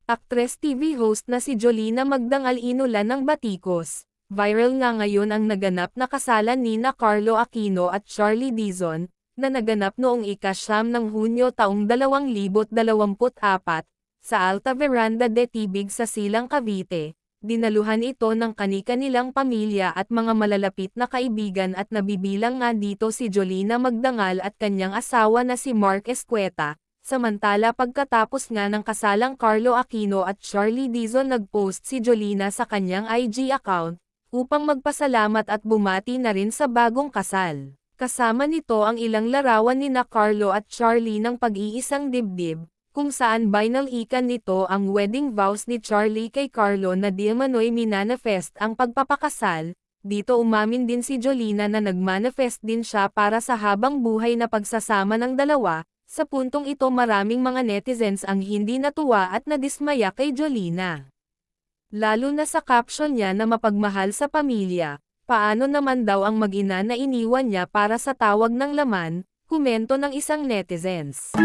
Aktres TV host na si Jolina Magdangal inulan ng batikos. Viral nga ngayon ang naganap na kasalan nina Carlo Aquino at Charlie Dizon, na naganap noong ika-9 ng Hunyo taong 2024, sa Alta Veranda de Tibig sa Silang Cavite. Dinaluhan ito ng kani-kanilang pamilya at mga malalapit na kaibigan at nabibilang nga dito si Jolina Magdangal at kanyang asawa na si Mark Escueta. Samantala pagkatapos nga ng kasalang Carlo Aquino at Charlie Dizon nag-post si Jolina sa kanyang IG account, upang magpasalamat at bumati na rin sa bagong kasal. Kasama nito ang ilang larawan nina Carlo at Charlie ng pag-iisang dibdib, kung saan binalikan nito ang wedding vows ni Charlie kay Carlo na di umano'y minanifest ang pagpapakasal. Dito umamin din si Jolina na nagmanifest din siya para sa habang buhay na pagsasama ng dalawa. Sa puntong ito maraming mga netizens ang hindi natuwa at nadismaya kay Jolina. Lalo na sa caption niya na mapagmahal sa pamilya, paano naman daw ang mag-ina na iniwan niya para sa tawag ng laman, komento ng isang netizens.